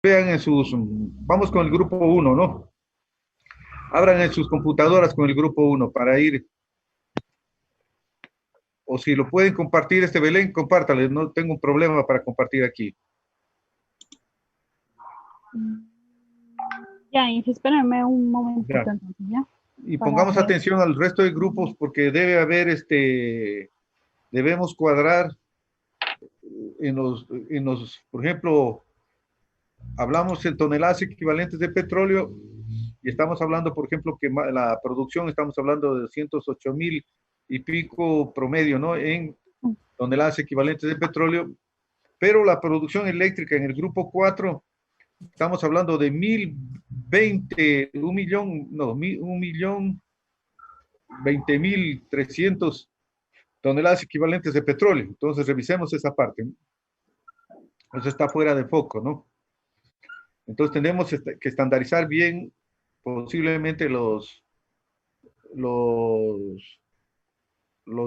vean en sus, vamos con el grupo uno, ¿no? Abran en sus computadoras con el grupo uno para ir, o si lo pueden compartir este Belén, compártales, no tengo un problema para compartir aquí. Ya, y espérenme un momentito Ya. entonces, ¿ya? Y Para pongamos ver. atención al resto de grupos porque debe haber debemos cuadrar por ejemplo, hablamos en toneladas equivalentes de petróleo y estamos hablando, por ejemplo, que la producción, estamos hablando de 208,000 y pico promedio, ¿no? En toneladas equivalentes de petróleo, pero la producción eléctrica en el grupo 4 estamos hablando de 1,020, 1,000,000, no, 1,020,300 toneladas equivalentes de petróleo. Entonces, revisemos esa parte, ¿no? Eso está fuera de foco, ¿no? Entonces, tenemos que estandarizar bien posiblemente los, los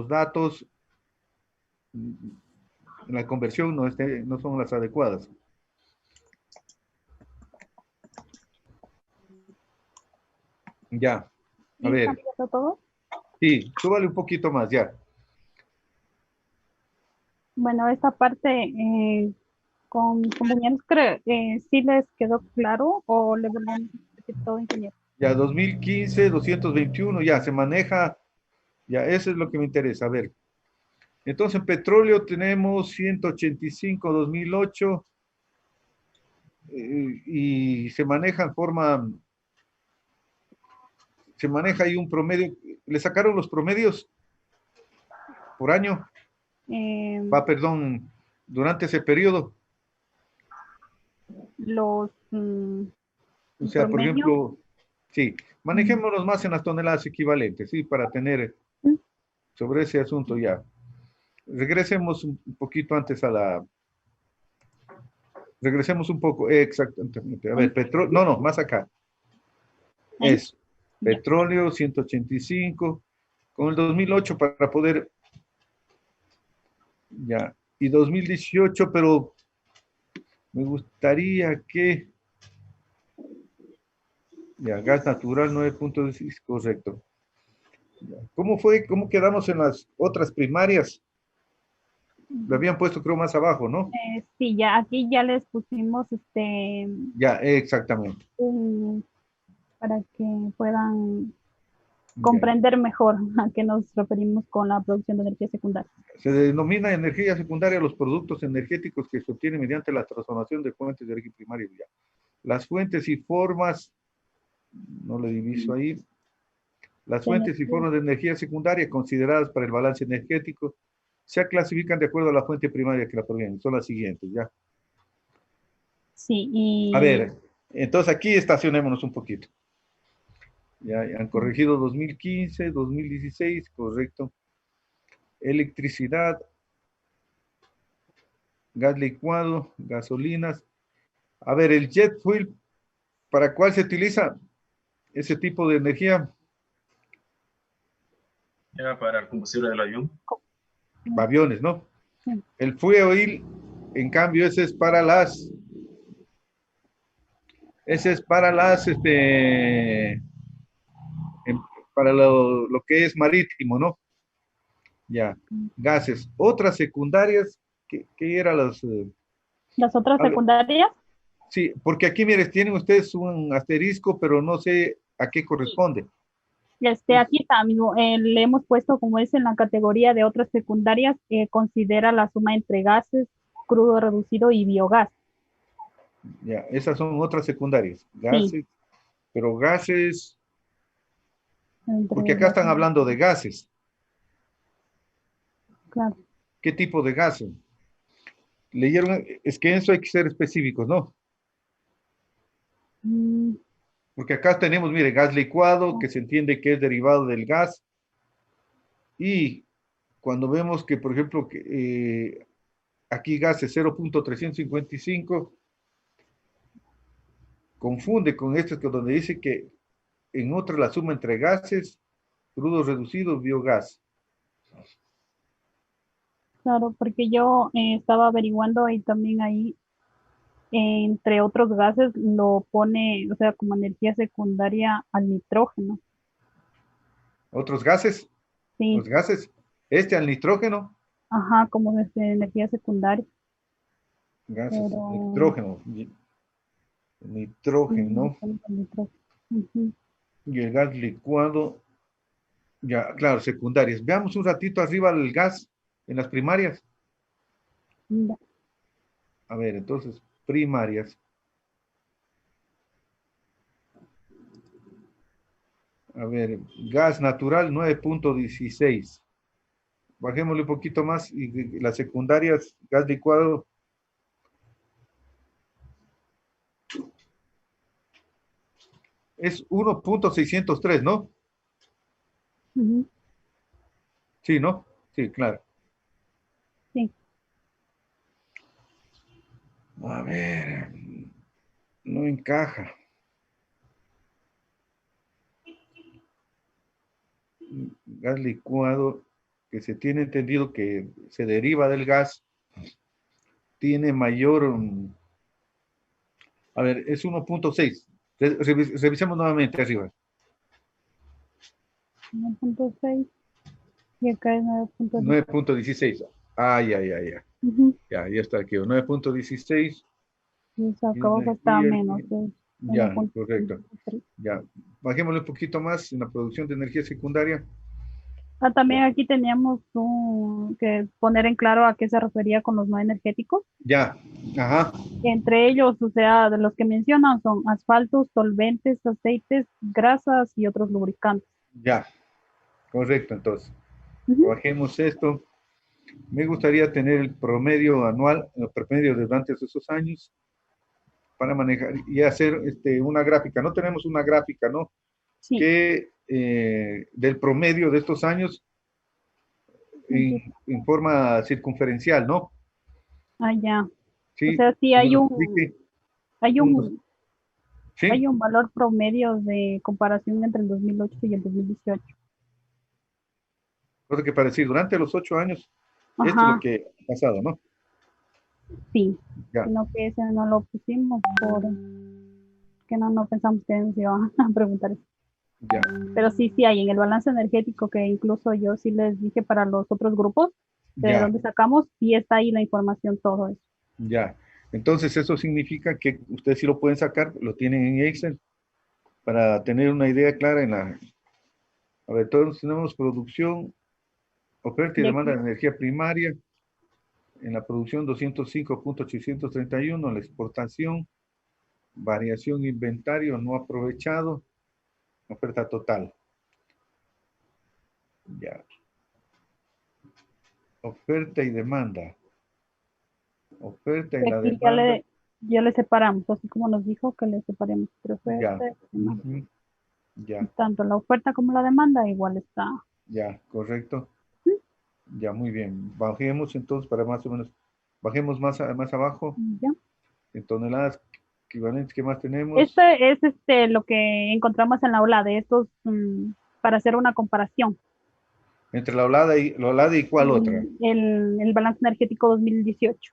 datos en la conversión no son las adecuadas. Ya, a ¿Sí están ver, viendo todo? sí, súbale un poquito más, ya. Bueno, esta parte con mis compañeros, creo, ¿sí les quedó claro o le volvemos a repetir todo, ingeniero? Ya, 2015, 221, ya, se maneja, ya, eso es lo que me interesa. A ver, entonces en petróleo tenemos 185, 2008, y se maneja ahí un promedio, le sacaron los promedios por año, Eh, perdón, durante ese periodo. los O sea, por promedio. ejemplo, sí, manejémonos más en las toneladas equivalentes, sí, para tener sobre ese asunto ya. Regresemos un poquito antes regresemos un poco, exactamente. A ver, Ahí, petróleo, no, no, más acá. ahí, Es ya. petróleo 185, con el 2008 para poder, ya, y 2018, pero me gustaría que, ya, gas natural 9,6, correcto. ¿Cómo fue? ¿Cómo quedamos en las otras primarias? Lo habían puesto creo más abajo, ¿no? Sí, ya aquí ya les pusimos Ya, exactamente. un, para que puedan Ya. comprender mejor a qué nos referimos con la producción de energía secundaria. Se denomina energía secundaria los productos energéticos que se obtienen mediante la transformación de fuentes de energía primaria. Ya. Las fuentes y formas, no le diviso ahí, las De fuentes y energía. formas de energía secundaria consideradas para el balance energético se clasifican de acuerdo a la fuente primaria que la proviene. Son las siguientes, ya. Sí, A y ver, entonces aquí estacionémonos un poquito. Ya han corregido 2015, 2016, correcto. Electricidad, gas licuado, gasolinas. A ver, el jet fuel, ¿para cuál se utiliza ese tipo de energía? Era para el combustible del avión. Aviones, ¿no? sí, El fuel, en cambio, ese es para para lo que es marítimo, ¿no? Ya, gases. Otras secundarias, ¿qué eran las? las otras secundarias, Sí, porque aquí, mire, tienen ustedes un asterisco, pero no sé a qué corresponde. aquí está, amigo, le hemos puesto como es en la categoría de otras secundarias, considera la suma entre gases, crudo reducido y biogás. Ya, esas son otras secundarias. Sí, Gases, pero gases, porque entre acá las, están hablando de gases. claro. ¿Qué tipo de gases? Leyeron, es que eso hay que ser específicos, ¿no? Mm, Porque acá tenemos, mire, gas licuado, que se entiende que es derivado del gas, y cuando vemos que, por ejemplo, aquí gas es 0,355, confunde con esto que donde dice que en otra la suma entre gases, crudos reducidos, biogás. claro, porque yo estaba averiguando y también ahí entre otros gases, lo pone, o sea, como energía secundaria al nitrógeno. Otros gases, Sí, los gases, al nitrógeno, ajá, como desde energía secundaria, gases, pero nitrógeno, nitrógeno, no pone al nitrógeno. Ujú. y el gas licuado, ya, claro, secundarias. Veamos un ratito arriba el gas en las primarias. Ya. A ver, entonces, primarias. A ver, gas natural 9.16. Bajémosle un poquito más y las secundarias, gas licuado, es 1.603, ¿no? Ujú. Sí, ¿no? Sí, claro. Sí. A ver, no encaja. Gas licuado, que se tiene entendido que se deriva del gas, tiene mayor, a ver, es 1.6. Revisemos nuevamente arriba. 1.6 y acá es 9.10. 9.16. Ay, ay, ay, ay. Ujú. Ya está aquí. 9.16. Y eso Y acá abajo está energía, menos, es ya, correcto. 1.23. Ya. Bajémosle un poquito más en la producción de energía secundaria. Ah, también aquí teníamos que poner en claro a qué se refería con los no energéticos. Ya, ajá, Entre ellos, o sea, de los que mencionan son asfaltos, solventes, aceites, grasas y otros lubricantes. ya, correcto. Entonces, Ujú. bajemos esto. Me gustaría tener el promedio anual, el promedio de durante esos años para manejar y hacer una gráfica. No tenemos una gráfica, ¿no? Sí, Que del promedio de estos años aquí. en forma circunferencial, ¿no? Ah, ya. O Sí, sea, sí que nos explique hay unos, un, hay sí, un valor promedio de comparación entre el 2008 y el 2018. cosa que para decir, durante los 8 años, esto es lo Ajá, que ha pasado, ¿no? sí. Ya, Sino que ese no lo pusimos porque no pensamos que nos iban a preguntar eso. ya, Pero sí, sí hay en el balance energético que incluso yo sí les dije para los otros grupos de ya, dónde sacamos, sí está ahí la información, todo eso. ya. Entonces, eso significa que ustedes sí lo pueden sacar, lo tienen en Excel para tener una idea clara en la. A ver, todos tenemos producción, oferta y Y demanda de aquí, energía primaria. En la producción 205.831, la exportación, variación inventario no aprovechado, oferta total. Ya. Oferta y demanda. Oferta y y la aquí demanda. ya le separamos, así como nos dijo que le separemos entre Ya. oferta y demanda. Ujú, Y ya, tanto la oferta como la demanda igual está. ya, correcto. ¿Mm? Ya, muy bien. Bajemos entonces para más o menos, bajemos más abajo, ¿Ya? en toneladas equivalentes, ¿qué más tenemos? Este es lo que encontramos en la ola de estos para hacer una comparación. Entre la olada y cuál otra. El balance energético 2018.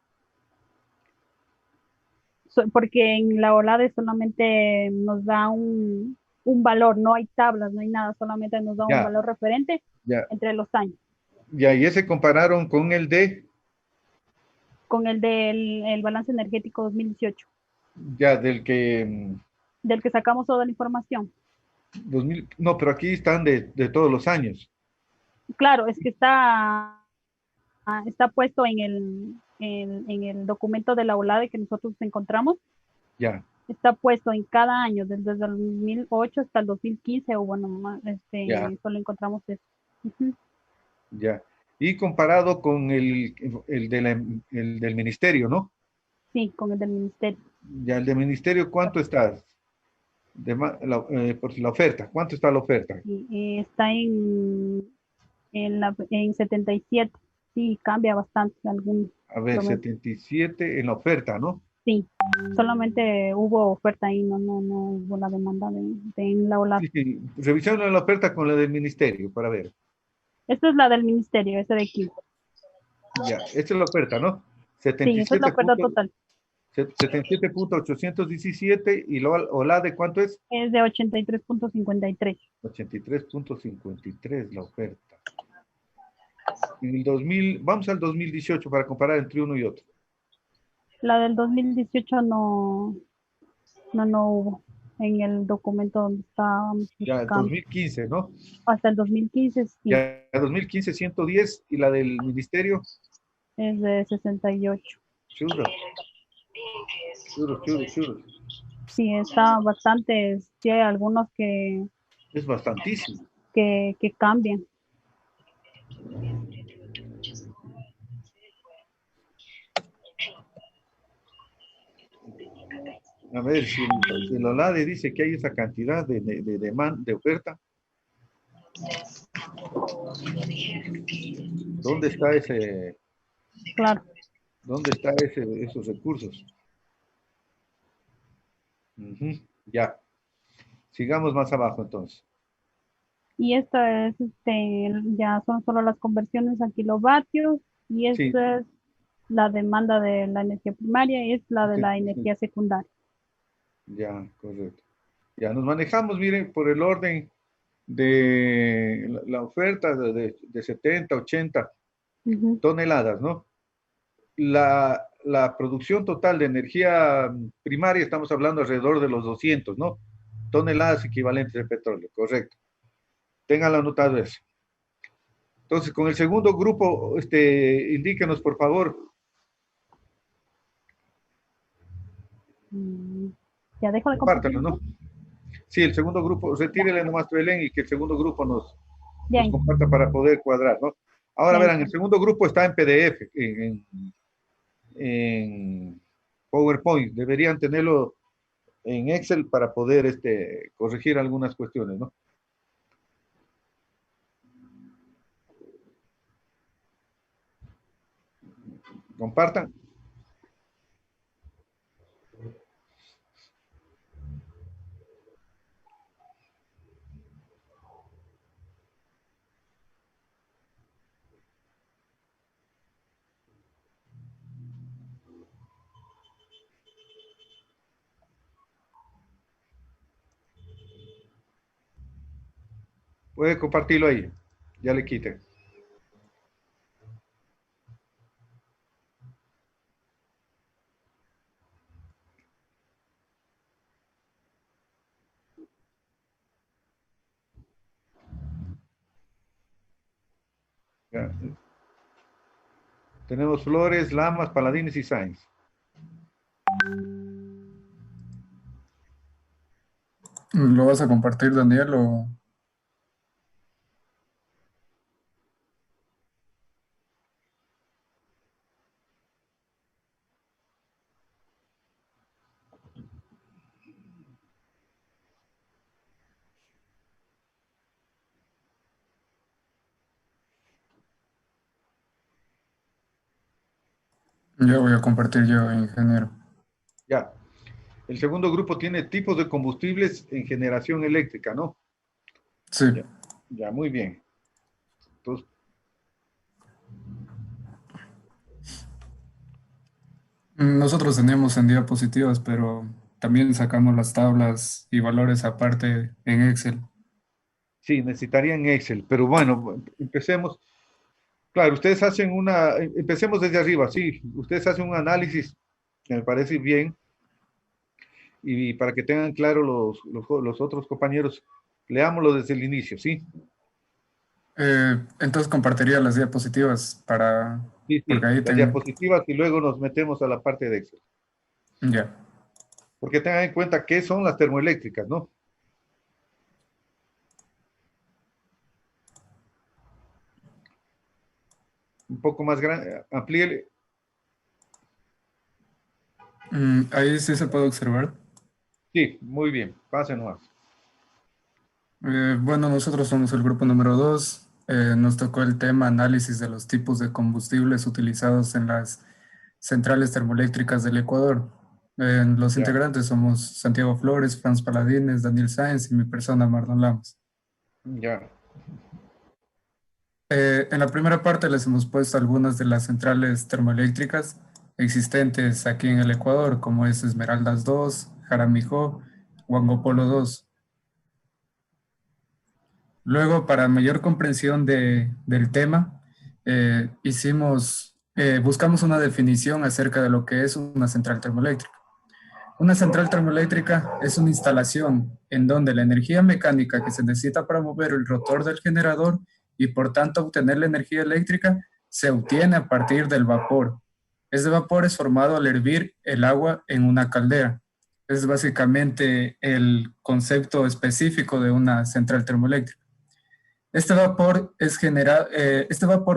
Porque en la OLADE solamente nos da un valor, no hay tablas, no hay nada, solamente nos da un Ya, valor referente ya, entre los años, ya, y ese compararon con el de, con el del el balance energético 2018, ya, del que, del que sacamos toda la información. 2000, no, pero aquí están de todos los años. Claro, es que está puesto en el documento de la OLADE que nosotros encontramos, Ya, está puesto en cada año, desde el 2008 hasta el 2015, o bueno, ya, solo encontramos eso. Ujú. ya. Y comparado con el del ministerio, ¿no? Sí, con el del ministerio. Ya, el del ministerio, ¿cuánto está? Por la oferta, ¿cuánto está la oferta? Y está en 77. Sí, cambia bastante algún A ver, promedio. 77 en la oferta, ¿no? Sí, solamente hubo oferta ahí, no hubo la demanda en la ola. Sí, sí. Revisando la oferta con la del ministerio para ver. Esta es la del ministerio, esa de aquí. Ya, esta es la oferta, ¿no? Sí, esa es la 77 oferta puntos, total. 77.817 y la de ¿cuánto es? Es de 83.53. 83.53 la oferta. En el 2000, vamos al 2018 para comparar entre uno y otro. La del 2018 no hubo en el documento donde estábamos Ya, buscando. 2015, ¿no? Hasta el 2015 sí, Ya, 2015, 110 y la del ministerio. es de 68. Churro. Churro, churro, churro. Sí, está bastante, sí hay algunos que Es bastantísimo. cambian. A ver, si el OLADE dice que hay esa cantidad de oferta, ¿dónde está Claro. esos recursos? Ujú, ya. Sigamos más abajo entonces. Y esta es, ya son solo las conversiones a kilovatios y Sí, esta es la demanda de la energía primaria y es la de la sí, energía secundaria. ya, correcto. Ya nos manejamos, miren, por el orden de la oferta de 70, 80 Ujú. toneladas, ¿no? La producción total de energía primaria, estamos hablando alrededor de los 200, ¿no? Toneladas equivalentes de petróleo, correcto. Ténganlo anotado eso. Entonces, con el segundo grupo, indíquenos, por favor. Mm, Ya dejo de compartir. Compártanlo, ¿no? Sí, el segundo grupo, Ya, retírele nomás Belén y que el segundo grupo ya, nos comparta para poder cuadrar, ¿no? Ahora ya verán, el entré. segundo grupo está en PDF, en PowerPoint. Deberían tenerlo en Excel para poder corregir algunas cuestiones, ¿no? Compartan. Puede compartirlo ahí. Ya le quite. Ya. Tenemos Flores, Lamas, Paladines y Sainz. ¿Lo vas a compartir, Daniel, o...? Ya voy a compartir yo, ingeniero. Ya. El segundo grupo tiene tipos de combustibles en generación eléctrica, ¿no? Sí. Ya, ya, muy bien. Entonces, Nosotros teníamos en diapositivas, pero también sacamos las tablas y valores aparte en Excel. sí, necesitarían Excel, pero bueno, empecemos. Claro, empecemos desde arriba, sí, ustedes hacen un análisis que me parece bien y para que tengan claro los otros compañeros, leámoslo desde el inicio, ¿sí? Entonces compartiría las diapositivas para... Sí, porque sí, ahí las tengo... diapositivas y luego nos metemos a la parte de Excel. Ya. Porque tengan en cuenta qué son las termoeléctricas, ¿no? Un poco más grande, amplíele. Ahí sí se puede observar. Sí, muy bien, pasen nomás. Bueno, nosotros somos el grupo número 2. Nos tocó el tema análisis de los tipos de combustibles utilizados en las centrales termoeléctricas del Ecuador. Los Ya, integrantes somos Santiago Flores, Franz Paladines, Daniel Sáenz y mi persona, Marlon Lamos. ya, En la primera parte les hemos puesto algunas de las centrales termoeléctricas existentes aquí en el Ecuador, como es Esmeraldas 2, Jaramijó, Huangopolo 2. Luego, para mayor comprensión del tema, buscamos una definición acerca de lo que es una central termoeléctrica. Una central termoeléctrica es una instalación en donde la energía mecánica que se necesita para mover el rotor del generador y por tanto obtener la energía eléctrica se obtiene a partir del vapor. Este vapor es formado al hervir el agua en una caldera. Es básicamente el concepto específico de una central termoeléctrica. Este vapor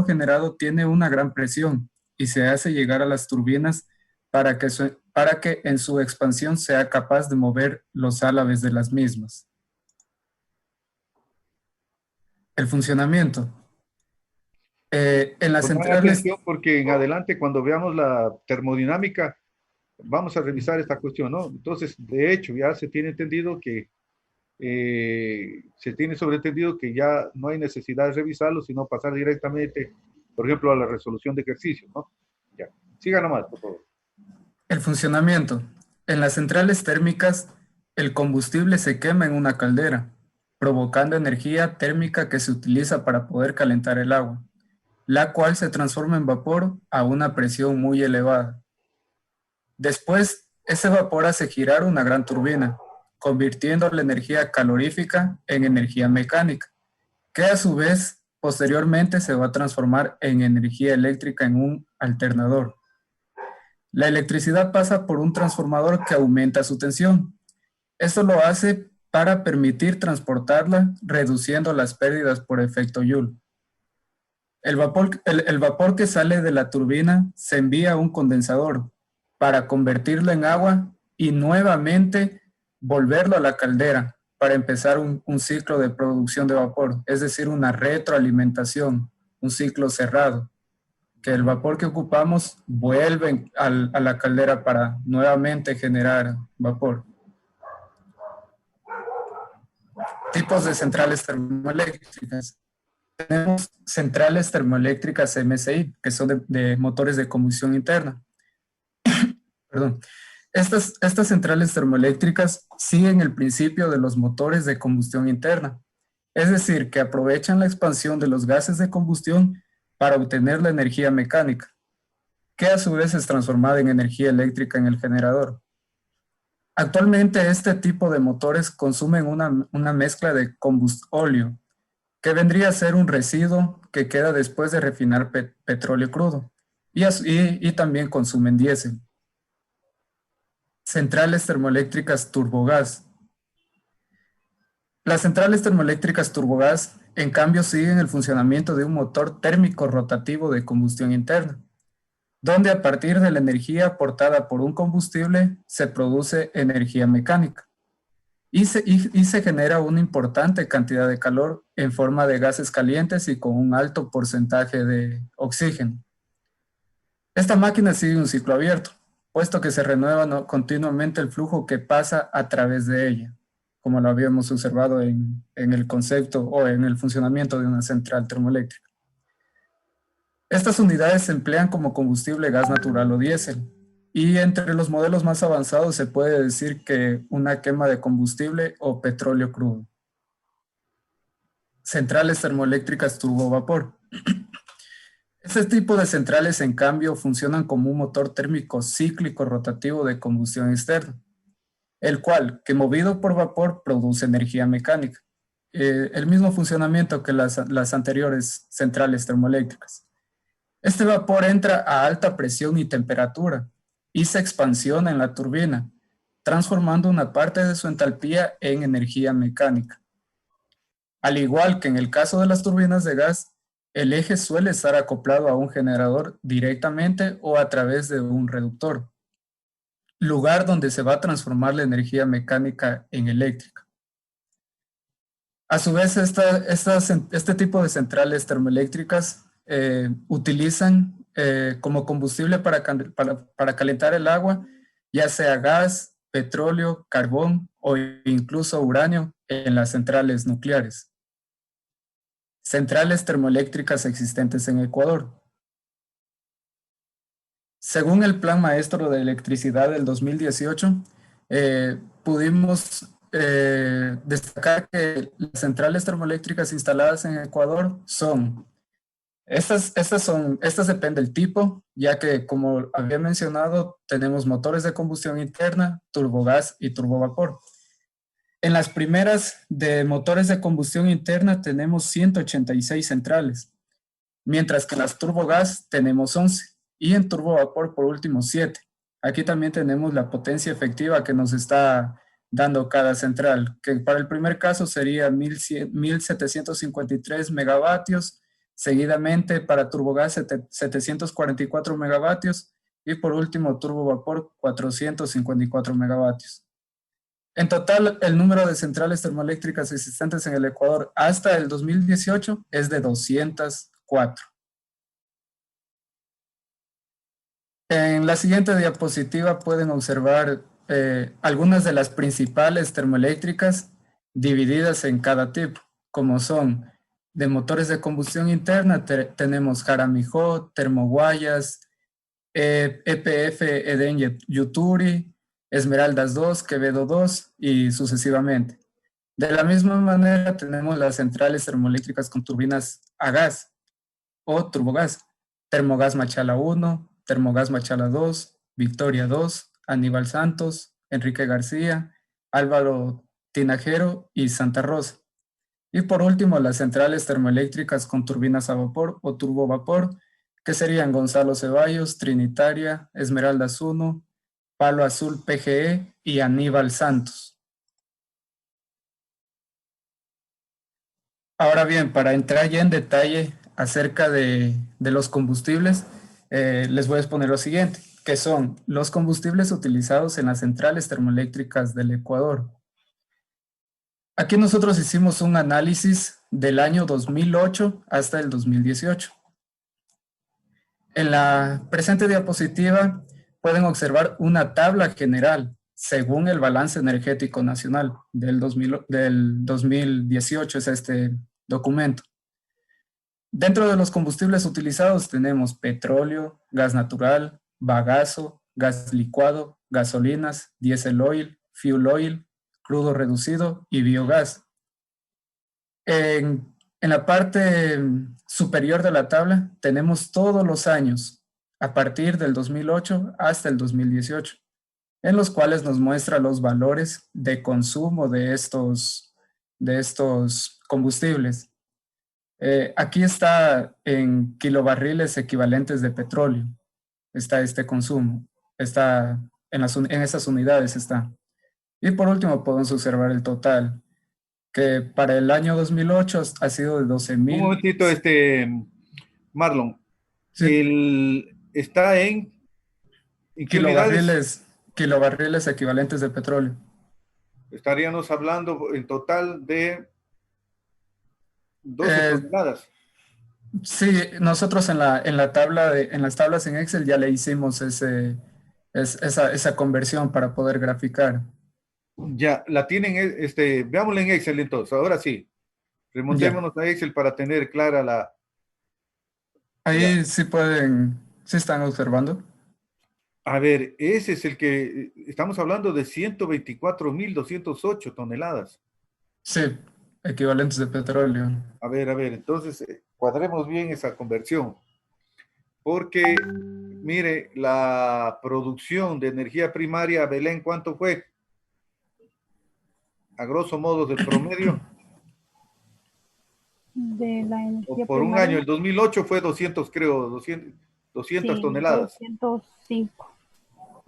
generado tiene una gran presión y se hace llegar a las turbinas para que en su expansión sea capaz de mover los álabes de las mismas. El funcionamiento. En las Tomar centrales... atención porque en adelante cuando veamos la termodinámica vamos a revisar esta cuestión, ¿no? Entonces, de hecho, ya se tiene entendido que se tiene sobreentendido que ya no hay necesidad de revisarlo, sino pasar directamente, por ejemplo, a la resolución de ejercicios, ¿no? Ya, siga nomás, por favor. El funcionamiento. En las centrales térmicas, el combustible se quema en una caldera, provocando energía térmica que se utiliza para poder calentar el agua, la cual se transforma en vapor a una presión muy elevada. Después, ese vapor hace girar una gran turbina, convirtiendo la energía calorífica en energía mecánica, que a su vez, posteriormente se va a transformar en energía eléctrica en un alternador. La electricidad pasa por un transformador que aumenta su tensión. Esto lo hace para permitir transportarla, reduciendo las pérdidas por efecto Joule. El vapor que sale de la turbina se envía a un condensador para convertirlo en agua y nuevamente volverlo a la caldera para empezar un ciclo de producción de vapor, es decir, una retroalimentación, un ciclo cerrado, que el vapor que ocupamos vuelve a la caldera para nuevamente generar vapor. Tipos de centrales termoeléctricas. Tenemos centrales termoeléctricas MSI, que son de motores de combustión interna. Perdón. Estas centrales termoeléctricas siguen el principio de los motores de combustión interna, es decir, que aprovechan la expansión de los gases de combustión para obtener la energía mecánica, que a su vez es transformada en energía eléctrica en el generador. Actualmente este tipo de motores consumen una mezcla de combustóleo, que vendría a ser un residuo que queda después de refinar petróleo crudo, y también consumen diésel. Centrales termoeléctricas turbogás. Las centrales termoeléctricas turbogás, en cambio, siguen el funcionamiento de un motor térmico rotativo de combustión interna, donde a partir de la energía aportada por un combustible se produce energía mecánica y se genera una importante cantidad de calor en forma de gases calientes y con un alto porcentaje de oxígeno. Esta máquina sigue un ciclo abierto, puesto que se renueva continuamente el flujo que pasa a través de ella, como lo habíamos observado en el concepto o en el funcionamiento de una central termoeléctrica. Estas unidades se emplean como combustible gas natural o diésel, y entre los modelos más avanzados se puede decir que una quema de combustible o petróleo crudo. Centrales termoeléctricas turbovapor. Este tipo de centrales, en cambio, funcionan como un motor térmico cíclico rotativo de combustión externa, el cual, que movido por vapor, produce energía mecánica. El mismo funcionamiento que las anteriores centrales termoeléctricas. Este vapor entra a alta presión y temperatura y se expansiona en la turbina, transformando una parte de su entalpía en energía mecánica. Al igual que en el caso de las turbinas de gas, el eje suele estar acoplado a un generador directamente o a través de un reductor, lugar donde se va a transformar la energía mecánica en eléctrica. A su vez, este tipo de centrales termoeléctricas utilizan como combustible para calentar el agua, ya sea gas, petróleo, carbón o incluso uranio en las centrales nucleares. Centrales termoeléctricas existentes en Ecuador. Según el Plan Maestro de Electricidad del 2018, pudimos destacar que las centrales termoeléctricas instaladas en Ecuador son, estas depende del tipo, ya que como había mencionado, tenemos motores de combustión interna, turbogás y turbovapor. En las primeras de motores de combustión interna tenemos 186 centrales, mientras que en las turbogás tenemos 11 y en turbovapor por último 7. Aquí también tenemos la potencia efectiva que nos está dando cada central, que para el primer caso sería 1753 megavatios, seguidamente para turbogás 744 megavatios y por último turbovapor 454 megavatios. En total, el número de centrales termoeléctricas existentes en el Ecuador hasta el 2018 es de 204. En la siguiente diapositiva pueden observar algunas de las principales termoeléctricas divididas en cada tipo, como son de motores de combustión interna, tenemos Jaramijó, Termoguayas, EPF, Edén Yuturi, Esmeraldas 2, Quevedo 2 y sucesivamente. De la misma manera tenemos las centrales termoeléctricas con turbinas a gas o turbogás, Termogás Machala 1, Termogás Machala 2, Victoria 2, Aníbal Santos, Enrique García, Álvaro Tinajero y Santa Rosa. Y por último, las centrales termoeléctricas con turbinas a vapor o turbovapor, que serían Gonzalo Ceballos, Trinitaria, Esmeraldas 1, Palo Azul PGE y Aníbal Santos. Ahora bien, para entrar ya en detalle acerca de los combustibles, les voy a exponer lo siguiente, que son los combustibles utilizados en las centrales termoeléctricas del Ecuador. Aquí nosotros hicimos un análisis del año 2008 hasta el 2018. En la presente diapositiva pueden observar una tabla general según el balance energético nacional del 2018, es este documento. Dentro de los combustibles utilizados tenemos petróleo, gas natural, bagazo, gas licuado, gasolinas, diésel oil, fuel oil, crudo reducido y biogás. En la parte superior de la tabla tenemos todos los años, a partir del 2008 hasta el 2018, en los cuales nos muestra los valores de consumo de estos combustibles. Aquí está en kilobarriles equivalentes de petróleo, está este consumo, está en esas unidades está. Y por último podemos observar el total, que para el año 2008 ha sido de 12.000. Un momentito, Marlon. Sí. Está en qué unidades? Kilobarriles equivalentes de petróleo. Estaríamos hablando en total de 12 toneladas. Sí, nosotros en las tablas en Excel ya le hicimos esa conversión para poder graficar. Ya, la tienen, veámosla en Excel entonces, ahora sí. Remontémonos a Excel para tener clara la... Ahí ya. sí están observando. A ver, ese es el que, estamos hablando de 124.208 toneladas. Sí, equivalentes de petróleo. A ver, entonces cuadremos bien esa conversión. Porque, mire, la producción de energía primaria, Belén, ¿cuánto fue? A grosso modo del promedio. De la energía Por primaria. un año, el 2008 fue 200, creo, 200 sí, toneladas. 205.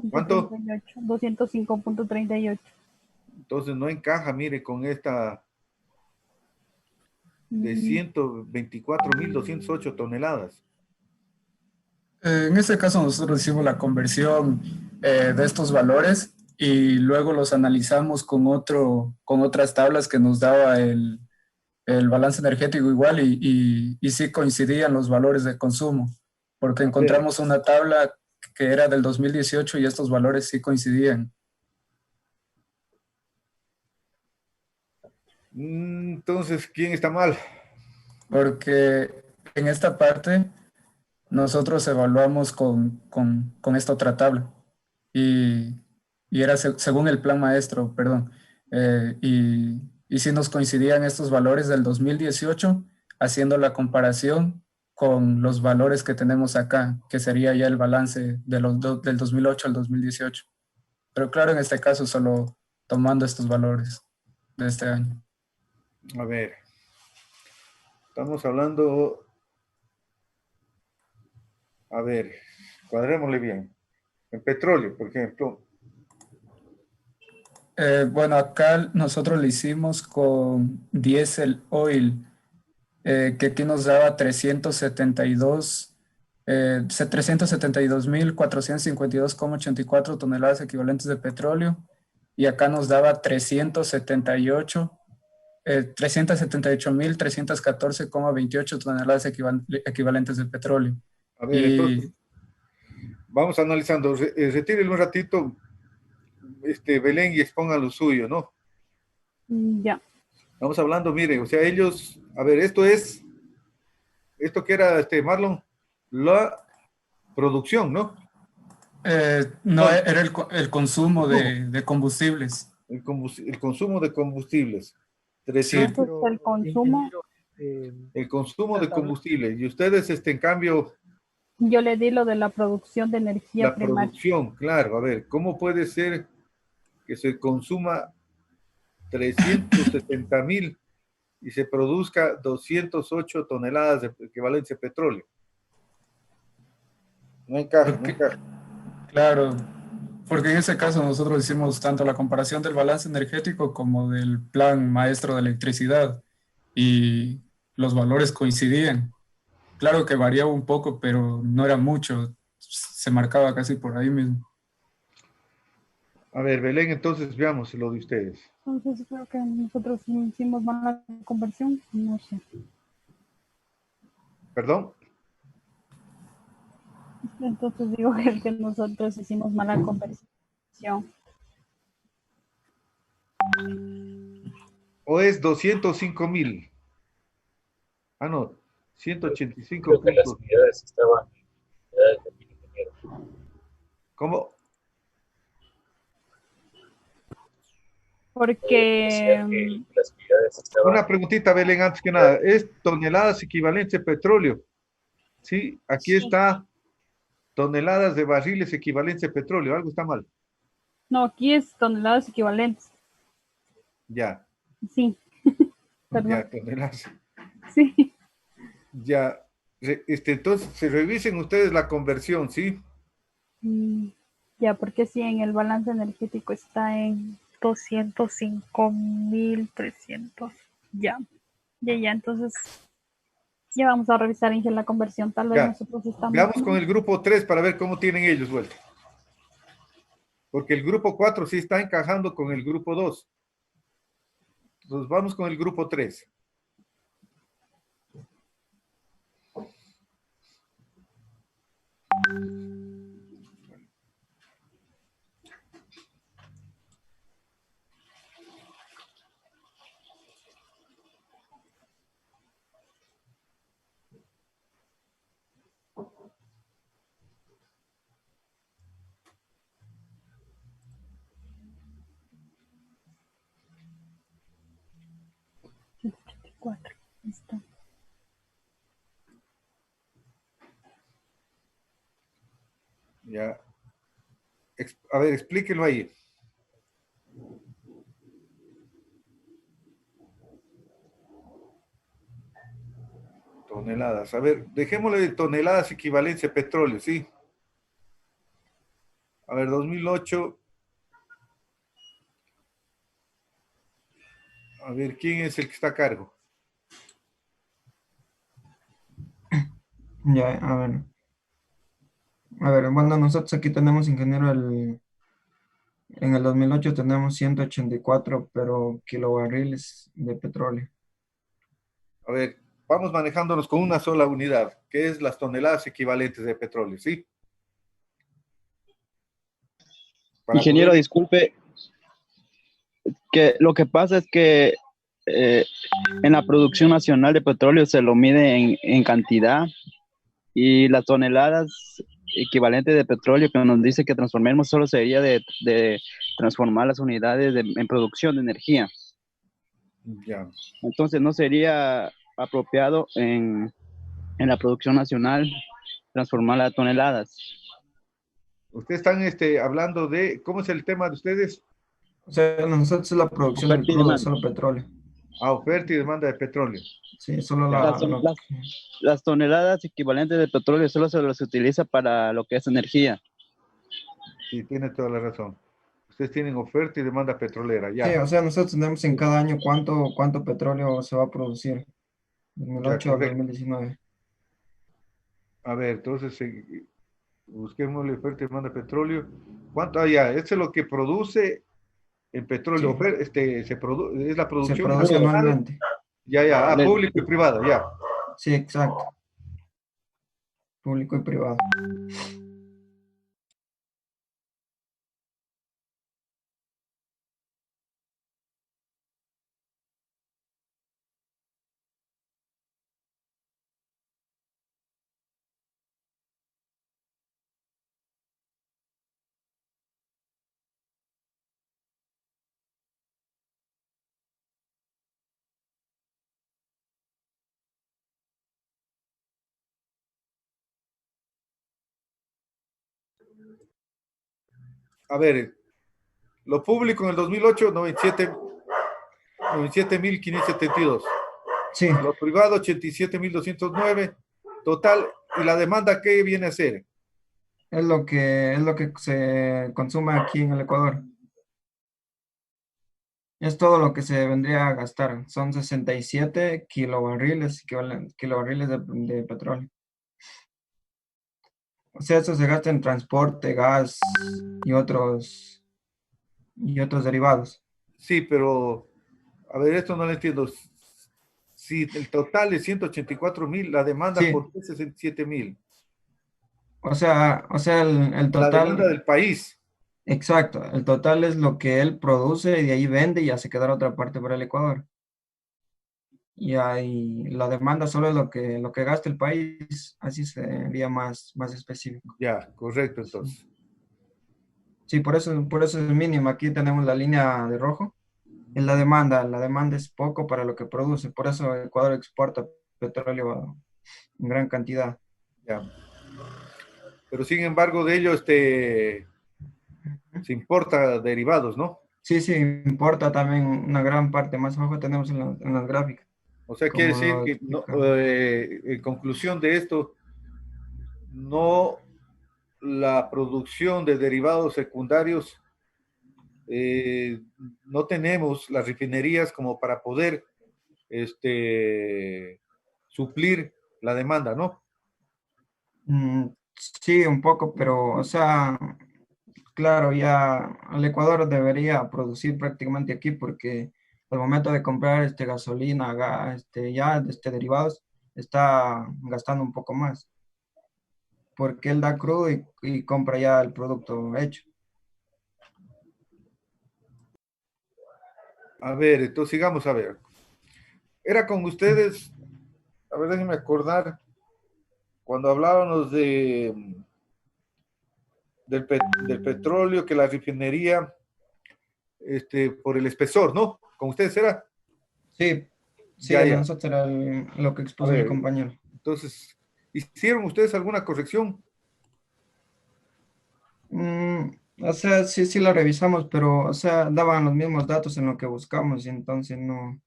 ¿Cuánto? 205.38. Entonces no encaja, mire, con esta de 124.208 toneladas. En este caso nosotros hicimos la conversión de estos valores y luego los analizamos con otras tablas que nos daba el balance energético igual y sí coincidían los valores de consumo, porque encontramos una tabla que era del 2018 y estos valores sí coincidían. Entonces, ¿quién está mal? Porque en esta parte nosotros evaluamos con esta otra tabla y, y era según el plan maestro, perdón, y si nos coincidían estos valores del 2018, haciendo la comparación con los valores que tenemos acá, que sería ya el balance de del 2008 al 2018. Pero claro, en este caso solo tomando estos valores de este año. A ver, estamos hablando, a ver, cuadrémosle bien. En petróleo, por ejemplo. Bueno, acá nosotros lo hicimos con diesel oil, que aquí nos daba 372.452,84 toneladas equivalentes de petróleo, y acá nos daba 378.314,28 toneladas equivalentes de petróleo. A ver, entonces, vamos analizando. Retírele un ratito, Belén, y exponga lo suyo, ¿no? Ya. Estamos hablando, mire, o sea, ellos, a ver, esto que era, Marlon, la producción, ¿no? No, era el consumo de combustibles. El consumo de combustibles. Sí. 300, Entonces, el consumo, el consumo de combustible. Y ustedes, en cambio, yo le di lo de la producción de energía la primaria. producción, claro. A ver, ¿cómo puede ser que se consuma 370,000 y se produzca 208 toneladas de equivalencia de petróleo? No encaja, no encaja. Claro, porque en ese caso nosotros hicimos tanto la comparación del balance energético como del plan maestro de electricidad y los valores coincidían. Claro que variaba un poco, pero no era mucho, se marcaba casi por ahí mismo. A ver, Belén, entonces veamos lo de ustedes. Entonces, creo que nosotros hicimos mal la conversión, no sé. ¿Perdón? Entonces digo que nosotros hicimos mala conversión. ¿O es 205,000? Ah, no, 185 Creo que las puntos. unidades estaban unidades de 1000 ingenieros. ¿Cómo? Decía que Porque las unidades estaban. Una preguntita, Belén, antes que nada. ¿Es toneladas equivalentes de petróleo? Sí, aquí sí, está toneladas de barriles equivalentes de petróleo. Algo está mal. no, aquí es toneladas equivalentes. Ya, Sí, perdón. ya, toneladas. Sí, Ya. Entonces, se revisen ustedes la conversión, ¿sí? ya, porque sí, en el balance energético está en 205.300. Ya, entonces ya vamos a revisar en la conversión. Tal vez Ya. nosotros estamos. Veamos con el grupo 3 para ver cómo tienen ellos vuelta. Porque el grupo 4 sí está encajando con el grupo 2. Entonces vamos con el grupo 3. Listo. Ya. A ver, explíquenlo ahí. Toneladas. A ver, dejémosle de toneladas equivalencia a petróleo, ¿sí? A ver, 2008. A ver, ¿quién es el que está a cargo? Ya, a ver. A ver, bueno, nosotros aquí tenemos ingeniero en el 2008 tenemos 184, pero kilobarriles de petróleo. A ver, vamos manejándonos con una sola unidad, que es las toneladas equivalentes de petróleo, ¿sí? Ingeniero, poder... disculpe, que lo que pasa es que en la producción nacional de petróleo se lo mide en cantidad Y las toneladas equivalentes de petróleo que nos dice que transformemos solo sería de transformar las unidades en producción de energía. Ya. Entonces no sería apropiado en la producción nacional transformarla a toneladas. Ustedes están hablando de, ¿cómo es el tema de ustedes? O sea, nosotros es la producción del Oferta y crudo, demanda. solo petróleo. A oferta y demanda de petróleo. Sí, solo Ya. Las toneladas equivalentes de petróleo solo se las utiliza para lo que es energía. Sí, tiene toda la razón. Ustedes tienen oferta y demanda petrolera, Sí, ya. o sea, nosotros tenemos en cada año cuánto petróleo se va a producir, Ya, 2008 al correcto. 2019. A ver, entonces busquemos la oferta y demanda de petróleo. ¿Cuánto? Ah, ya, este es lo que produce en petróleo. Sí, Es la se producción produce nacional. anualmente. Ya, ya. Ah, Le- público y privado, ya. Sí, exacto. Público y privado. A ver, lo público en el 2008, 97.572. Sí, Lo privado, 87.209. Total, ¿y la demanda qué viene a ser? es lo que se consume aquí en el Ecuador. Es todo lo que se vendría a gastar. Son 67 kilobarriles, kilobarriles de petróleo. O sea, eso se gasta en transporte, gas y otros derivados. Sí, pero, a ver, esto no lo entiendo. Si el total es 184.000, la demanda, Sí, ¿por qué 67.000? o sea, el La demanda total, del país. exacto, el total es lo que él produce y de ahí vende y ya se quedará otra parte para el Ecuador. Y ahí la demanda solo es lo que gasta el país, así sería más específico. Ya, correcto, Sí, entonces. sí, por eso es mínimo. Aquí tenemos la línea de rojo. Es la demanda es poco para lo que produce, por eso Ecuador exporta petróleo en gran cantidad. Ya. Pero sin embargo, de ello, se importa derivados, ¿no? Sí, sí, importa también una gran parte, más abajo tenemos en las gráficas, O sea, quiere como decir lo que, no, explica. en conclusión de esto, no la producción de derivados secundarios, eh, no tenemos las refinerías como para poder suplir la demanda, ¿no? Mm, sí, un poco, pero, o sea, claro, ya el Ecuador debería producir prácticamente aquí porque al momento de comprar gasolina, ya derivados, está gastando un poco más, porque él da crudo y compra ya el producto hecho. A ver, entonces sigamos a ver. Era con ustedes, a ver, déjenme acordar, cuando hablábamos del petróleo, que la refinería, por el espesor, ¿no? ¿Con ustedes era? Sí, sí, Ya, el ya. nosotros era lo que A expuso mi ver, compañero. entonces, ¿hicieron ustedes alguna corrección? Mm, o sea, sí, sí la revisamos, pero, o sea, daban los mismos datos en lo que buscamos y entonces no,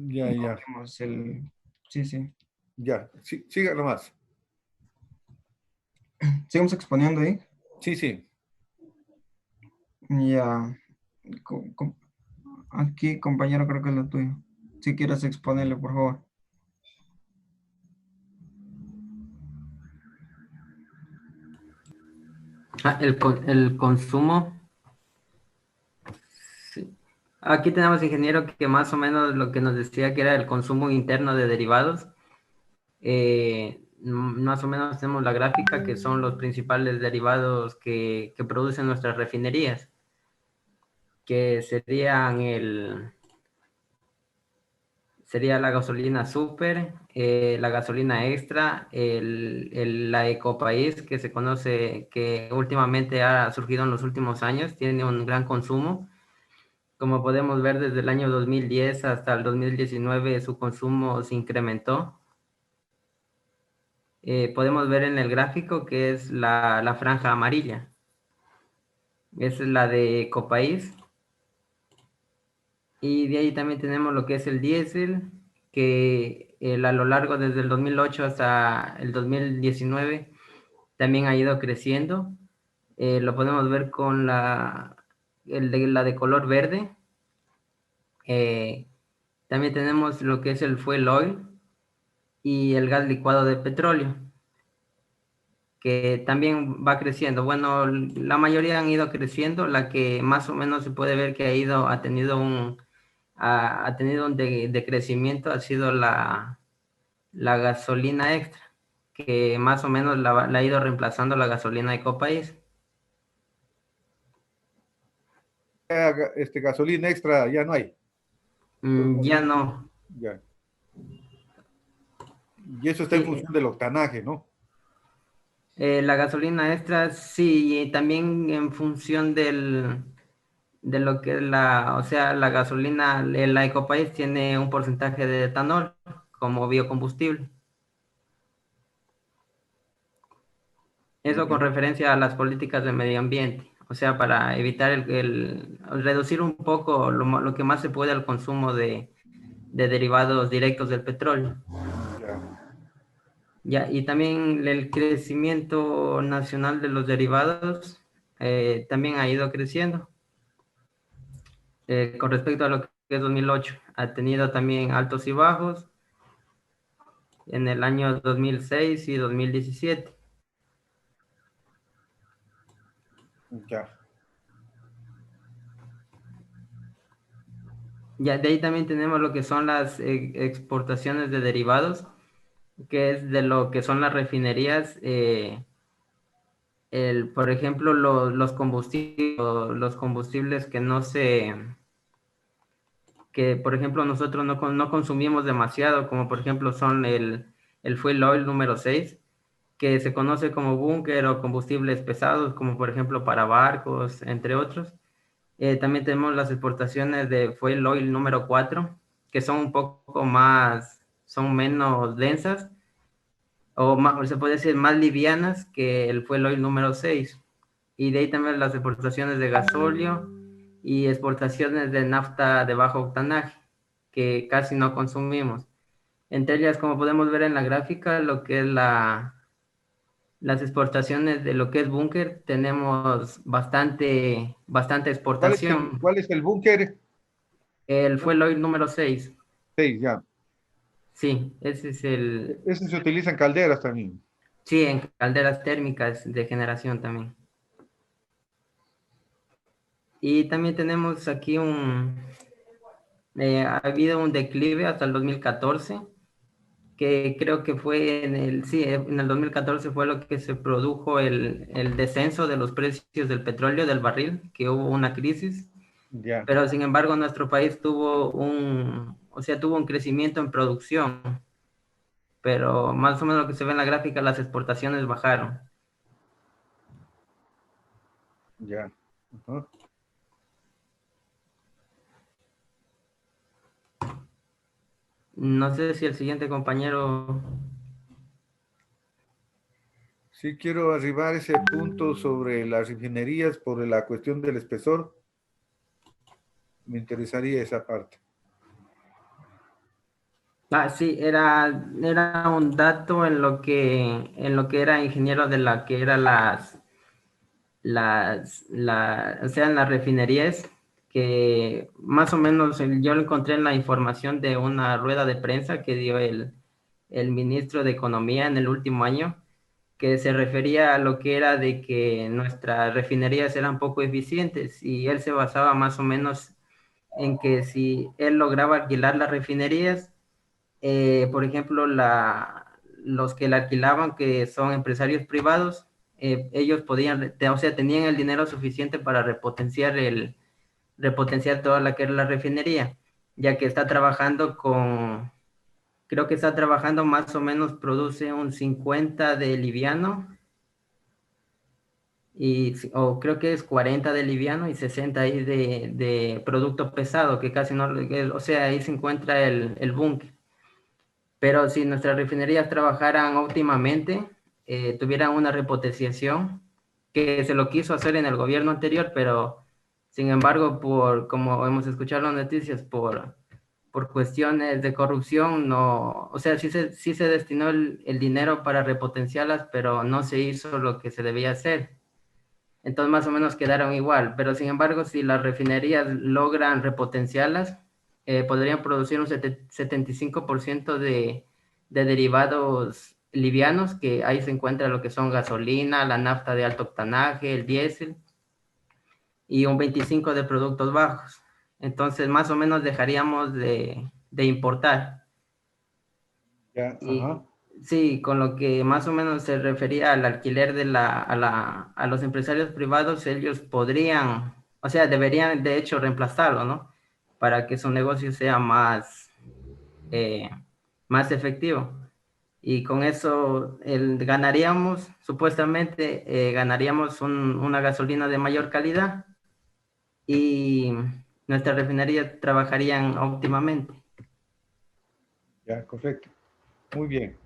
Ya, no ya, vimos el... Sí, sí. ya. Sí, siga nomás. Seguimos exponiendo ahí. Sí, sí. Ya. Co- com- Aquí, compañero, creo que es lo tuyo. Si quieres exponerle, por favor. El consumo. Sí. Aquí tenemos ingeniero que más o menos lo que nos decía que era el consumo interno de derivados. Más o menos tenemos la gráfica que son los principales derivados que producen nuestras refinerías, sería la gasolina super, la gasolina extra, la Ecopaís, que se conoce, que últimamente ha surgido en los últimos años, tiene un gran consumo. Como podemos ver, desde el año 2010 hasta el 2019 su consumo se incrementó. Podemos ver en el gráfico que es la franja amarilla. Esa es la de Ecopaís. Y de ahí también tenemos lo que es el diésel, que a lo largo desde el 2008 hasta el 2019 también ha ido creciendo. Lo podemos ver con la de color verde. También tenemos lo que es el fuel oil y el gas licuado de petróleo, que también va creciendo. Bueno, la mayoría han ido creciendo. La que más o menos se puede ver que ha tenido un decrecimiento ha sido la gasolina extra, que más o menos la ha ido reemplazando la gasolina Ecopaís. Gasolina extra ya no hay. Ya no. Ya. Y eso está en función del octanaje, ¿no? La gasolina extra, sí, y también en función de lo que es la gasolina, la Ecopaís tiene un porcentaje de etanol como biocombustible. Eso con referencia a las políticas de medio ambiente, o sea, para evitar reducir un poco lo que más se puede el consumo de derivados directos del petróleo. Ya, y también el crecimiento nacional de los derivados también ha ido creciendo. Con respecto a lo que es 2008, ha tenido también altos y bajos en el año 2006 y 2017. Ya. Ya, de ahí también tenemos lo que son las exportaciones de derivados, que es de lo que son las refinerías. Por ejemplo, los combustibles que por ejemplo nosotros no consumimos demasiado, como por ejemplo son el fuel oil número 6, que se conoce como búnker o combustibles pesados, como por ejemplo para barcos, entre otros. También tenemos las exportaciones de fuel oil número 4, que son un poco son menos densas, o se puede decir más livianas que el fuel oil número 6. Y de ahí también las exportaciones de gasóleo y exportaciones de nafta de bajo octanaje, que casi no consumimos. Entre ellas, como podemos ver en la gráfica, lo que es las exportaciones de lo que es búnker, tenemos bastante exportación. ¿Cuál es el búnker? El fuel oil número 6. 6, ya. Sí, ese es Ese se utiliza en calderas también. Sí, en calderas térmicas de generación también. Y también tenemos aquí ha habido un declive hasta el 2014, que creo que fue en el 2014 fue lo que se produjo el descenso de los precios del petróleo, del barril, que hubo una crisis. Ya. Pero sin embargo nuestro país tuvo un crecimiento en producción, pero más o menos lo que se ve en la gráfica, las exportaciones bajaron. Ya. Uh-huh. No sé si el siguiente compañero... Sí, quiero arribar ese punto sobre las refinerías por la cuestión del espesor. Me interesaría esa parte. Sí, era un dato en lo que era ingeniero de la que era en las refinerías, que más o menos yo lo encontré en la información de una rueda de prensa que dio el ministro de Economía en el último año, que se refería a lo que era de que nuestras refinerías eran poco eficientes, y él se basaba más o menos en que si él lograba alquilar las refinerías, por ejemplo, los que la alquilaban, que son empresarios privados, ellos tenían el dinero suficiente para repotenciar toda la que era la refinería. ya que está trabajando con, creo que está trabajando más o menos, produce un 50 de liviano, o creo que es 40 de liviano y 60 ahí de producto pesado, que casi no, o sea, ahí se encuentra el búnker. Pero si nuestras refinerías trabajaran óptimamente, tuvieran una repotenciación, que se lo quiso hacer en el gobierno anterior, pero sin embargo, como hemos escuchado en las noticias, por cuestiones de corrupción, no, o sea, sí se destinó el dinero para repotenciarlas, pero no se hizo lo que se debía hacer. Entonces más o menos quedaron igual, pero sin embargo, si las refinerías logran repotenciarlas, podrían producir un 75% de derivados livianos, que ahí se encuentra lo que son gasolina, la nafta de alto octanaje, el diésel, y un 25% de productos bajos. Entonces más o menos dejaríamos de importar. Ya, Y ajá. sí, con lo que más o menos se refería al alquiler a los empresarios privados, ellos podrían, o sea, deberían de hecho reemplazarlo, ¿no? Para que su negocio sea eh, más efectivo. Y con eso ganaríamos, supuestamente, ganaríamos una gasolina de mayor calidad y nuestras refinerías trabajarían óptimamente. Ya, correcto. Muy bien.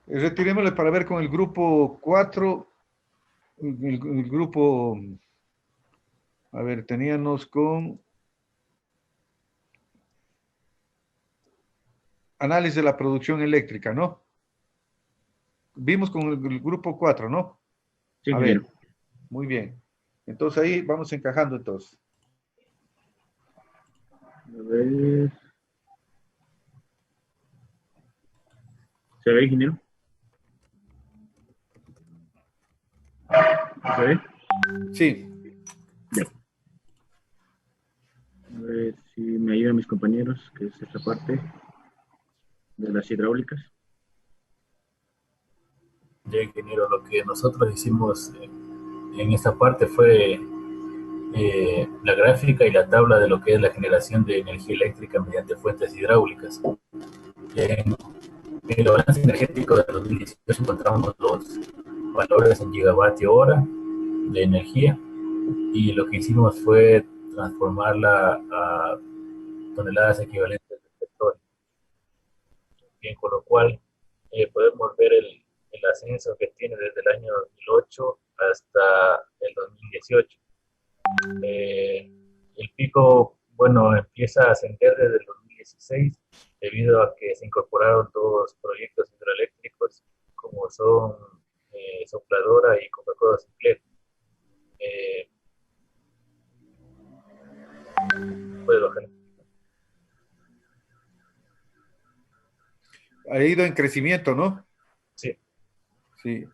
Retirémosle para ver con el grupo 4, el grupo, a ver, teníamos con análisis de la producción eléctrica, ¿no? Vimos con el grupo 4, ¿no? Sí, A ver, ingeniero. muy bien. Entonces ahí vamos encajando entonces. A ver. ¿Se ve, ingeniero? ¿Se ve? Sí. Ya. A ver si me ayudan mis compañeros, que es esta parte de las hidráulicas. Ya, ingeniero, lo que nosotros hicimos en esta parte fue la gráfica y la tabla de lo que es la generación de energía eléctrica mediante fuentes hidráulicas. En el balance energético de 2018 encontramos los valores en gigavatio hora de energía y lo que hicimos fue transformarla a toneladas equivalentes de petróleo. Bien, con lo cual podemos ver el ascenso que tiene desde el año 2008 hasta el 2018. El pico, bueno, empieza a ascender desde el 2016 debido a que se incorporaron dos proyectos hidroeléctricos como son Sopladora y Coca-Cola Sinclair. Puede bajar. Ha ido en crecimiento, ¿no? Sí. Sí.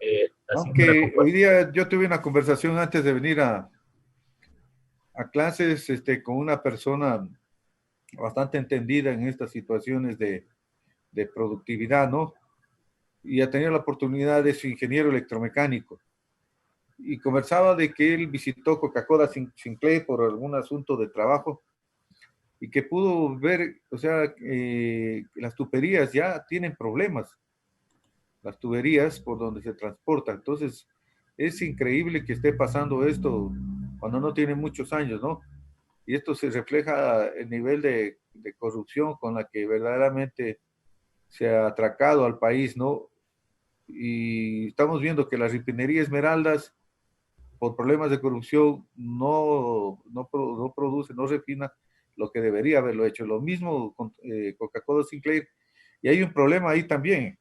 Aunque hoy día yo tuve una conversación antes de venir a clases con una persona bastante entendida en estas situaciones de productividad, ¿no? Y ha tenido la oportunidad de su ingeniero electromecánico. Y conversaba de que él visitó Coca-Cola Sinclair por algún asunto de trabajo y que pudo ver, o sea, las tuberías ya tienen problemas, las tuberías por donde se transporta. Entonces, es increíble que esté pasando esto cuando no tiene muchos años, ¿no? Y esto se refleja el nivel de corrupción con la que verdaderamente se ha atracado al país, ¿no? Y estamos viendo que la refinería Esmeraldas, por problemas de corrupción, no produce, no refina lo que debería haberlo hecho. Lo mismo con Coca-Cola Sinclair. Y hay un problema ahí también.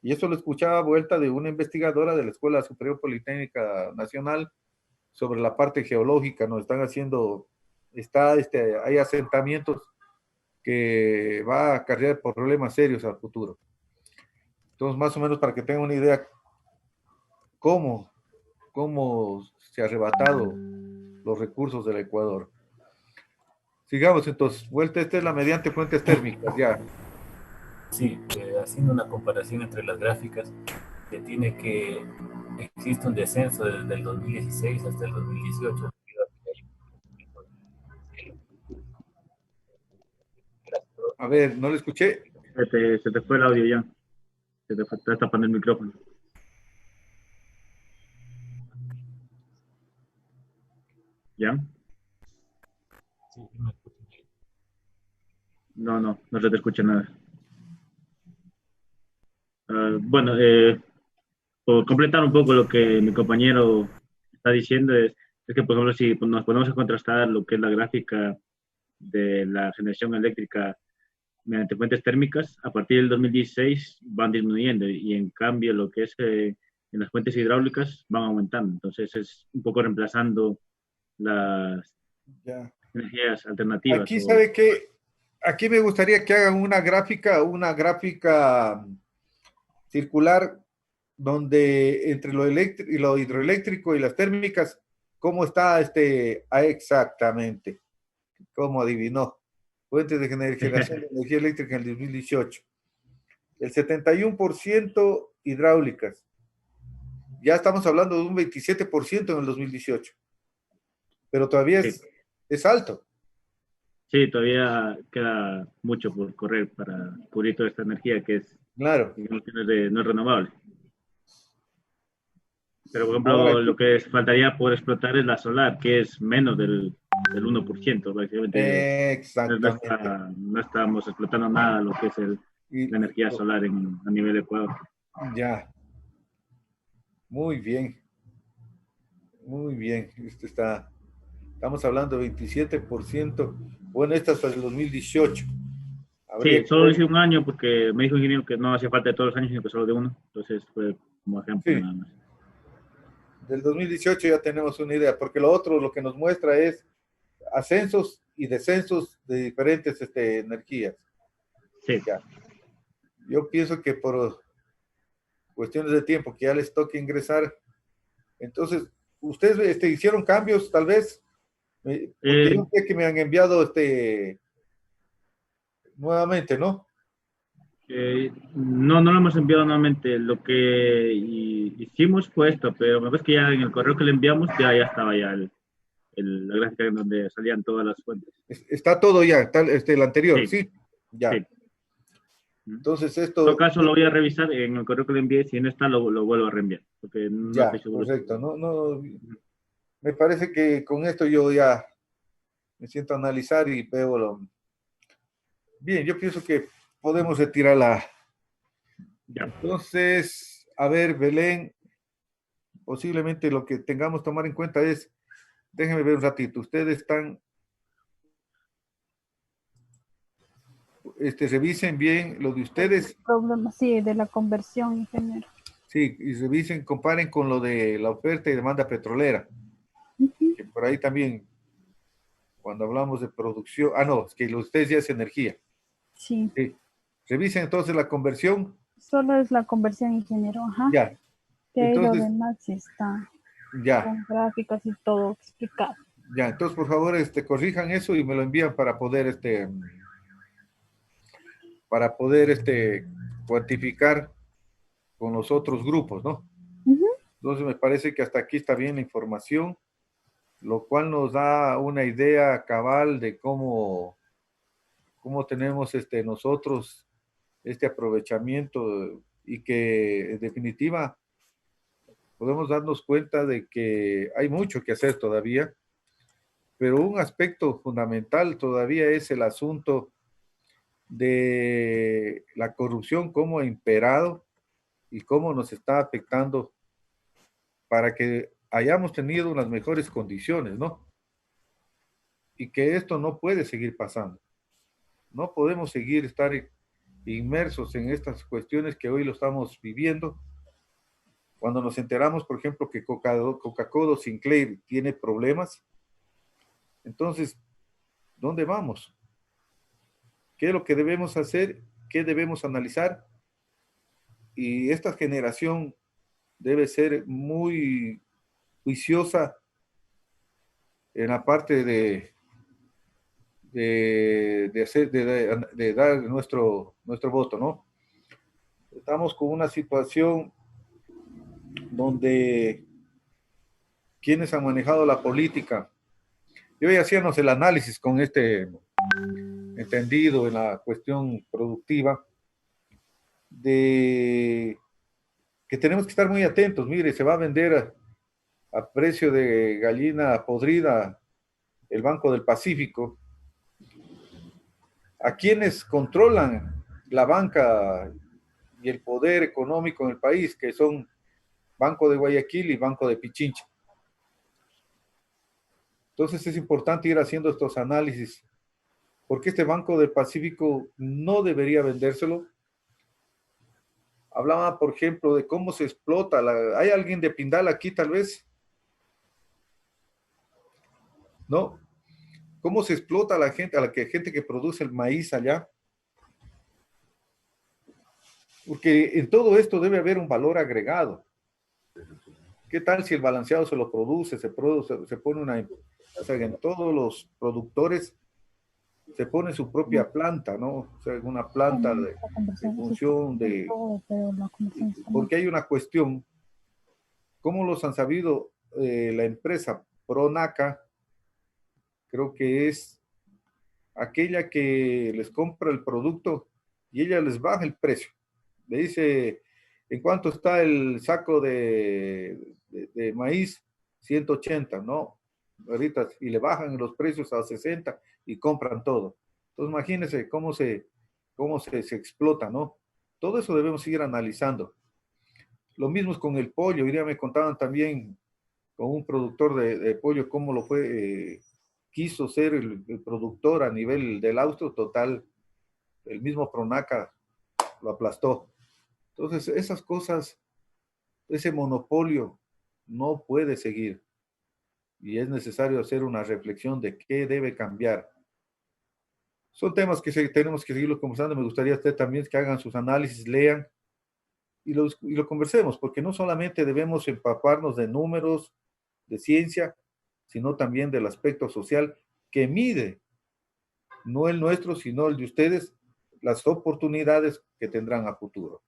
Y eso lo escuchaba a vuelta de una investigadora de la Escuela Superior Politécnica Nacional sobre la parte geológica. Nos están haciendo, hay asentamientos que va a acarrear problemas serios al futuro. Entonces, más o menos para que tengan una idea cómo se ha arrebatado los recursos del Ecuador. Sigamos entonces, vuelta, esta es la mediante fuentes térmicas, ya. sí, haciendo una comparación entre las gráficas, se tiene que existe un descenso desde el 2016 hasta el 2018 debido a que hay un crecimiento del cielo. A ver, no le escuché. Se te fue el audio ya. Se te está tapando el micrófono. ¿Ya? No se te escucha nada. Bueno, por completar un poco lo que mi compañero está diciendo, es que, por ejemplo, si nos ponemos a contrastar lo que es la gráfica de la generación eléctrica mediante fuentes térmicas, a partir del 2016 van disminuyendo y en cambio lo que es en las fuentes hidráulicas van aumentando. Entonces es un poco reemplazando las Ya. energías alternativas. Aquí, ¿sabe qué? Aquí me gustaría que hagan una gráfica circular donde entre lo hidroeléctrico y las térmicas, ¿cómo está exactamente? ¿Cómo adivinó? Fuentes de generación de energía eléctrica en el 2018. El 71% hidráulicas. Ya estamos hablando de un 27% en el 2018. Pero todavía es alto. Sí, todavía queda mucho por correr para cubrir toda esta energía que es, claro, digamos, no es renovable. Pero, por ejemplo, lo que faltaría por explotar es la solar, que es menos del 1%, básicamente. Exactamente. No estamos explotando nada lo que es la energía solar a nivel Ecuador. Ya. Muy bien. Muy bien. Estamos hablando de 27%. Bueno, esta hasta el 2018. Sí, solo hice un año porque me dijo el ingeniero que no hacía falta de todos los años, sino que solo de uno. Entonces fue como ejemplo nada más. Del 2018 ya tenemos una idea, porque lo otro lo que nos muestra es ascensos y descensos de diferentes energías. Sí. Ya. Yo pienso que por cuestiones de tiempo que ya les toque ingresar, entonces, ¿ustedes hicieron cambios tal vez? Porque yo sé que me han enviado nuevamente, ¿no? No lo hemos enviado nuevamente. Lo que hicimos fue esto, pero me parece que ya en el correo que le enviamos ya estaba ya la gráfica en donde salían todas las fuentes. Está todo ya, está el anterior, ¿sí? Ya. Sí. Entonces esto... En todo caso lo voy a revisar en el correo que le envié, si no está lo vuelvo a reenviar, porque no ya, estoy seguro. Correcto, no, me parece que con esto yo ya me siento a analizar y veo Bien, yo pienso que podemos retirar Ya. Entonces, a ver, Belén, posiblemente lo que tengamos que tomar en cuenta es, déjenme ver un ratito, ustedes están, revisen bien lo de ustedes. Problema, sí, de la conversión, ingeniero. Sí, y revisen, comparen con lo de la oferta y demanda petrolera. Que por ahí también, cuando hablamos de producción, no, es que lo de ustedes ya es energía. Sí. Revisen entonces la conversión. Solo es la conversión, ingeniero, ajá. Ya. Que entonces, lo demás está ya. Con gráficas y todo explicado. Ya, entonces por favor corrijan eso y me lo envían para poder cuantificar con los otros grupos, ¿no? Entonces me parece que hasta aquí está bien la información, lo cual nos da una idea cabal de cómo tenemos nosotros este aprovechamiento y que en definitiva podemos darnos cuenta de que hay mucho que hacer todavía, pero un aspecto fundamental todavía es el asunto de la corrupción, cómo ha imperado y cómo nos está afectando para que hayamos tenido unas mejores condiciones, ¿no? Y que esto no puede seguir pasando. No podemos seguir estar inmersos en estas cuestiones que hoy lo estamos viviendo. Cuando nos enteramos, por ejemplo, que Coca-Cola Sinclair tiene problemas, entonces, ¿dónde vamos? ¿Qué es lo que debemos hacer? ¿Qué debemos analizar? Y esta generación debe ser muy juiciosa en la parte de dar nuestro voto, ¿no? Estamos con una situación donde quienes han manejado la política, y hoy hacíamos el análisis con entendido en la cuestión productiva, de que tenemos que estar muy atentos. Mire, se va a vender a precio de gallina podrida el Banco del Pacífico. A quienes controlan la banca y el poder económico en el país, que son Banco de Guayaquil y Banco de Pichincha. Entonces es importante ir haciendo estos análisis, porque este Banco del Pacífico no debería vendérselo. Hablaba, por ejemplo, de cómo se explota. ¿Hay alguien de Pindal aquí, tal vez? ¿No? ¿Cómo se explota a la gente, gente que produce el maíz allá? Porque en todo esto debe haber un valor agregado. ¿Qué tal si el balanceado se lo produce, se pone una... O sea, en todos los productores se pone su propia planta, ¿no? O sea, una planta de función de... Porque hay una cuestión, ¿cómo los han sabido la empresa Pronaca? Creo que es aquella que les compra el producto y ella les baja el precio. Le dice, ¿en cuánto está el saco de maíz? 180, ¿no? Ahorita, y le bajan los precios a 60 y compran todo. Entonces, imagínense cómo se explota, ¿no? Todo eso debemos seguir analizando. Lo mismo es con el pollo. Hoy día me contaban también con un productor de pollo cómo lo fue, quiso ser el productor a nivel del Austro, total, el mismo Pronaca lo aplastó. Entonces, esas cosas, ese monopolio no puede seguir. Y es necesario hacer una reflexión de qué debe cambiar. Son temas que tenemos que seguirlos conversando. Me gustaría a usted también que hagan sus análisis, lean y lo conversemos, porque no solamente debemos empaparnos de números, de ciencia, sino también del aspecto social que mide, no el nuestro, sino el de ustedes, las oportunidades que tendrán a futuro.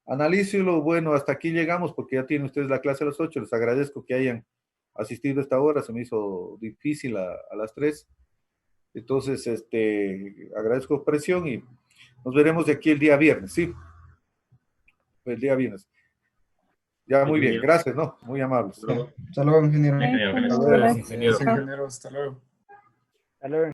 Analícelo. Bueno, hasta aquí llegamos porque ya tienen ustedes la clase a las 8. Les agradezco que hayan asistido a esta hora. Se me hizo difícil a las 3. Entonces, agradezco presión y nos veremos de aquí el día viernes, ¿sí? El día viernes. Ya, muy bien. Gracias, ¿no? Muy amables. Hasta luego, ingeniero. Gracias, ingeniero. Hasta luego. Hasta luego.